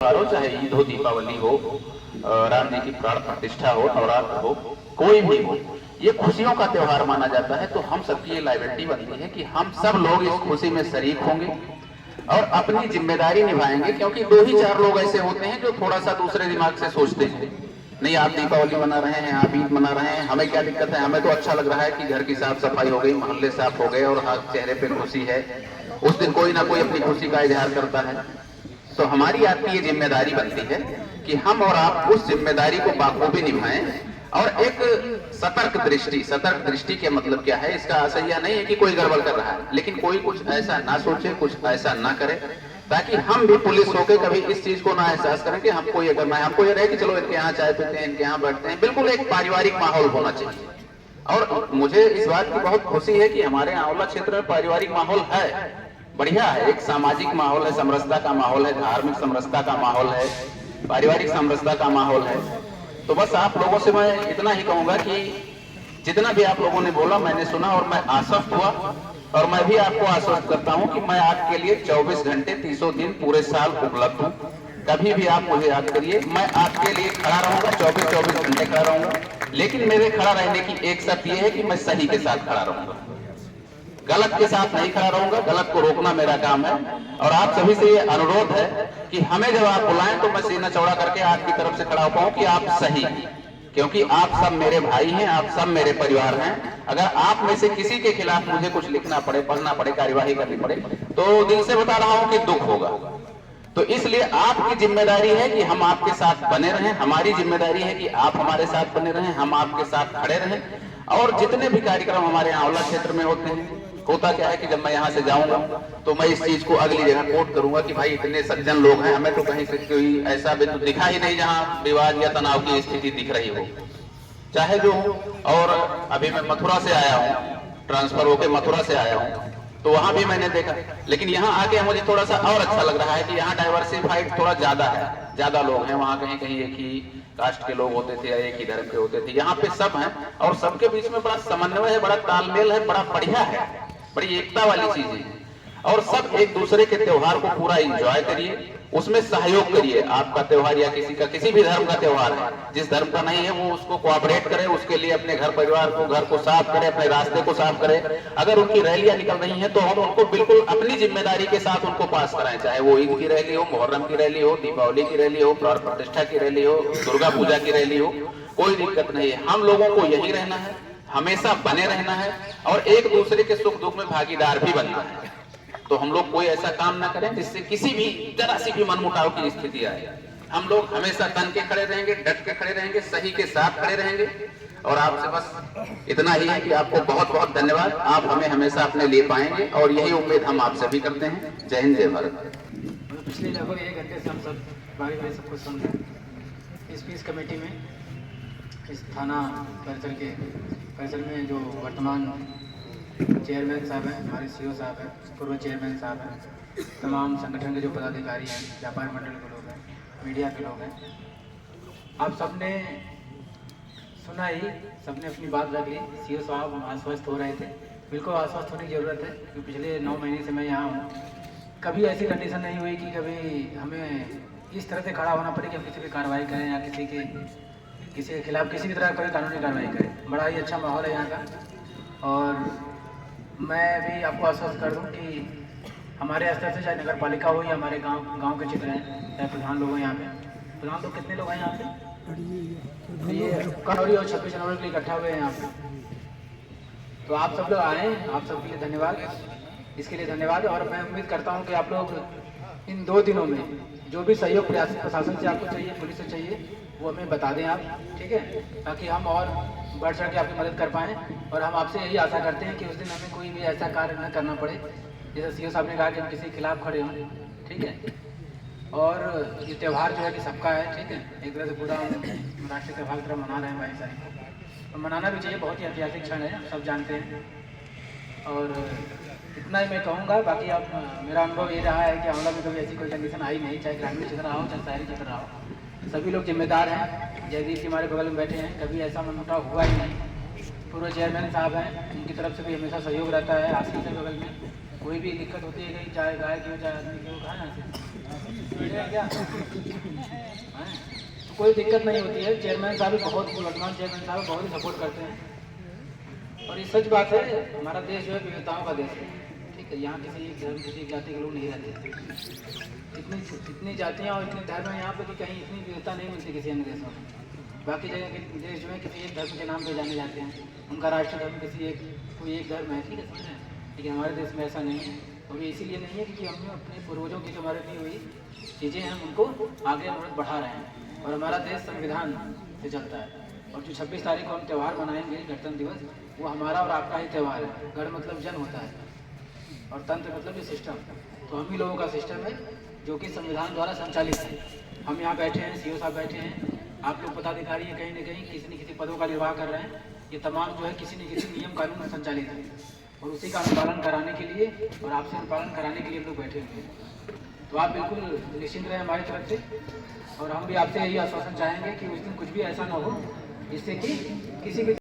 त्योहारों, चाहे ईद हो, दीपावली हो, राम जी की प्राण प्रतिष्ठा हो, नवरात्र हो, कोई भी हो, ये खुशियों का त्योहार माना जाता है। तो हम सबकी ये लायबिलिटी बनती है कि हम सब लोग इस खुशी में शरीक होंगे और अपनी जिम्मेदारी निभाएंगे। क्योंकि दो ही चार लोग ऐसे होते हैं जो थोड़ा सा दूसरे दिमाग से सोचते हैं, नहीं आप दीपावली मना रहे हैं, आप ईद मना रहे हैं, हमें क्या दिक्कत है, हमें तो अच्छा लग रहा है कि घर की साफ सफाई हो गई, मोहल्ले साफ हो गए और हर चेहरे पे खुशी है। उस दिन कोई ना कोई अपनी खुशी का इजहार करता है। तो हमारी आपकी ये जिम्मेदारी बनती है कि हम और आप उस जिम्मेदारी को बाखूबी निभाएं और एक सतर्क दृष्टि के मतलब क्या है, इसका असर यह नहीं है कि कोई गड़बड़ कर रहा है, लेकिन कोई कुछ ऐसा ना सोचे, कुछ ऐसा ना करे, ताकि हम भी पुलिस होकर कभी इस चीज को ना एहसास करें कि हमको ये करना है। हमको ये रहे कि चलो इनके यहाँ चाय पीते हैं, इनके यहाँ बैठते हैं। बिल्कुल एक पारिवारिक माहौल होना चाहिए। और मुझे इस बात की बहुत खुशी है कि हमारे आंवला क्षेत्र में पारिवारिक माहौल है, बढ़िया है। एक सामाजिक माहौल है, समरसता का माहौल है, धार्मिक समरसता का माहौल है, पारिवारिक समरसता का माहौल है। तो बस आप लोगों से मैं इतना ही कहूंगा कि जितना भी आप लोगों ने बोला मैंने सुना और मैं आश्वस्त हुआ, और मैं भी आपको आश्वस्त करता हूं कि मैं आपके लिए 24 घंटे 300 दिन पूरे साल उपलब्ध हूं। कभी भी आप मुझे याद करिए, मैं आपके लिए खड़ा रहूंगा, 24 घंटे खड़ा रहूंगा। लेकिन मेरे खड़ा रहने की एक शर्त यह है कि मैं सही के साथ खड़ा रहूंगा, गलत के साथ नहीं खड़ा रहूंगा। गलत को रोकना मेरा काम है। और आप सभी से ये अनुरोध है कि हमें जब आप बुलाएं तो मैं सीना चौड़ा करके आपकी तरफ से खड़ा हो पाऊं कि आप सही, क्योंकि आप सब मेरे भाई हैं, आप सब मेरे परिवार हैं। अगर आप में से किसी के खिलाफ मुझे कुछ लिखना पड़े, पढ़ना पड़े, कार्यवाही करनी पड़े, तो दिल से बता रहा हूं कि दुख होगा। तो इसलिए आपकी जिम्मेदारी है कि हम आपके साथ बने रहें, हमारी जिम्मेदारी है कि आप हमारे साथ बने रहें, हम आपके साथ खड़े रहें। और जितने भी कार्यक्रम हमारे आंवला क्षेत्र में होते हैं, होता क्या है कि जब मैं यहाँ से जाऊंगा तो मैं इस चीज को अगली जगह कोट करूंगा कि भाई इतने सज्जन लोग हैं, हमें तो कहीं से कोई ऐसा बिंदु दिखा ही नहीं जहाँ विवाद या तनाव की स्थिति दिख रही हो, चाहे जो हो। और अभी मैं मथुरा से आया हूँ, ट्रांसफर होकर मथुरा से आया हूँ, तो वहां भी मैंने देखा। लेकिन यहाँ आके मुझे थोड़ा सा और अच्छा लग रहा है कि यहाँ डाइवर्सिफाइड थोड़ा ज्यादा है, ज्यादा लोग हैं। वहाँ कहीं कहीं एक ही कास्ट के लोग होते थे या एक ही धर्म के होते थे, यहाँ पे सब हैं और सबके बीच में बड़ा समन्वय है, बड़ा तालमेल है, बड़ा बढ़िया है, बड़ी एकता वाली चीज है। और सब एक दूसरे के त्योहार को पूरा एंजॉय करिए, उसमें सहयोग करिए। आपका त्योहार या किसी का, किसी भी धर्म का त्योहार है, जिस धर्म का नहीं है वो उसको कोऑपरेट करे, उसके लिए अपने घर परिवार को, घर को साफ करे, अपने रास्ते को साफ करे। अगर उनकी रैलियां निकल रही हैं तो हम उनको बिल्कुल अपनी जिम्मेदारी के साथ उनको पास कराएं, चाहे वो ईद की रैली हो, मुहर्रम की रैली हो, दीपावली की रैली हो, प्राण प्रतिष्ठा की रैली हो, दुर्गा पूजा की रैली हो, कोई दिक्कत नहीं है। हम लोगों को यही रहना है, हमेशा बने रहना है और एक दूसरे के सुख दुख में भागीदार भी बनना है। तो हम लोग कोई ऐसा काम ना करें जिससे किसी भी जरा सी भी मनमुटाव की स्थिति आए। हम लोग हमेशा तन के खड़े रहेंगे, डट के खड़े रहेंगे, सही के साथ खड़े रहेंगे। और आपसे बस इतना ही है कि आपको बहुत बहुत धन्यवाद। आप हमें हमेशा अपने लिए पाएंगे और यही उम्मीद हम आपसे भी करते हैं। जय हिंद, जय भारत। पिछले लगभग 1 घंटे से हम सब भाई भाई सब कुछ सुन रहे हैं। इस पीस कमेटी में इस थाना परिसर में जो वर्तमान चेयरमैन साहब हैं, हमारे सीओ साहब हैं, पूर्व चेयरमैन साहब हैं, तमाम संगठन के जो पदाधिकारी हैं, व्यापार मंडल के लोग हैं, मीडिया के लोग हैं, आप सबने सुना ही, सबने अपनी बात रख ली। सीओ साहब आश्वस्त हो रहे थे, बिल्कुल आश्वस्त होने की ज़रूरत है क्योंकि पिछले 9 महीने से मैं यहाँ हूँ। कभी ऐसी कंडीशन नहीं हुई कि कभी हमें इस तरह से खड़ा होना पड़े कि हम किसी पर कार्रवाई करें या किसी के खिलाफ किसी भी तरह कोई कानूनी कार्रवाई करें। बड़ा ही अच्छा माहौल है यहाँ का। और मैं भी आपको आश्वस्त कर दूं कि हमारे स्तर से चाहे नगर पालिका हो या हमारे गांव के चित्र हैं, चाहे प्रधान लोग हैं यहाँ पे, प्रधान लोग कितने लोग हैं यहाँ पे, ये कटौरी और 26 जनवरी के लिए इकट्ठा हुए हैं यहाँ पे। तो आप सब लोग आए, आप सबके लिए धन्यवाद, इसके लिए धन्यवाद। और मैं उम्मीद करता हूँ कि आप लोग इन 2 दिनों में जो भी सहयोग प्रशासन से आपको चाहिए, पुलिस से चाहिए, वो हमें बता दें आप, ठीक है, ताकि हम और बढ़ चढ़ के आपकी मदद कर पाएँ। और हम आपसे यही आशा करते हैं कि उस दिन हमें कोई भी ऐसा कार्य न करना पड़े जैसे सीओ साहब ने कहा कि हम किसी के खिलाफ खड़े हों, ठीक है। और ये त्यौहार जो है कि सबका है, ठीक है, एक तरह से पूरा राष्ट्रीय त्यौहार की तरह मना रहे हैं 22 तारीख को, तो मनाना भी चाहिए, बहुत ही ऐतिहासिक क्षण है, सब जानते हैं। और इतना ही मैं कहूँगा। बाकी अब मेरा अनुभव ये रहा है कि आंवला में कभी ऐसी कोई कंडीशन आई नहीं, चाहे ग्रामीण क्षेत्र रहा हो चाहे शहरी क्षेत्र रहा हो, सभी लोग जिम्मेदार हैं। जयदीप जी हमारे बगल में बैठे हैं, कभी ऐसा मनमुटाव हुआ ही नहीं। पूर्व चेयरमैन साहब हैं, उनकी तरफ से भी हमेशा सहयोग रहता है, आशीष है बगल में, कोई भी दिक्कत होती है, कहीं चाहे गाय की हो चाहे आदमी की हो, कहाँ यहाँ से क्या हैं? तो कोई दिक्कत नहीं होती है। चेयरमैन साहब भी बहुत, वर्तमान चेयरमैन साहब बहुत ही सपोर्ट करते हैं। और ये सच बात है, हमारा देश जो है विविधताओं का देश है, ठीक है। यहाँ किसी एक धर्म किसी एक जाति के लोग नहीं रहते। इतनी जातियाँ और इतने धर्म हैं यहाँ पे कि कहीं इतनी विविधता नहीं मिलती किसी अन्य देशों में। बाकी जगह के देश जो है किसी एक धर्म के नाम पे जाने जाते हैं, उनका राष्ट्रीय धर्म किसी एक कोई एक धर्म है, ठीक है, समझ रहे हैं। लेकिन हमारे देश में ऐसा नहीं है। और ये इसीलिए नहीं है क्योंकि हम अपने पूर्वजों की जो हमारे दी हुई चीज़ें हैं उनको आगे बढ़ा रहे हैं। और हमारा देश संविधान से चलता है। और जो 26 तारीख को हम त्यौहार मनाएंगे गणतंत्र दिवस, वो हमारा और आपका ही त्यौहार है। गण मतलब जन होता है और तंत्र मतलब ये सिस्टम। तो हम ही लोगों का सिस्टम है जो कि संविधान द्वारा संचालित है। हम यहाँ बैठे हैं, सीओ साहब बैठे हैं, आप लोग पदाधिकारी हैं, कहीं न कहीं किसी न किसी पदों का निर्वाह कर रहे हैं। ये तमाम जो है किसी न किसी नियम कानून में संचालित है और उसी का अनुपालन कराने के लिए और आपसे अनुपालन कराने के लिए हम लोग बैठे हुए हैं। तो आप बिल्कुल निश्चिंत रहें हमारी तरफ से। और हम भी आपसे यही आश्वासन चाहेंगे कि उस दिन कुछ भी ऐसा ना हो जिससे कि किसी भी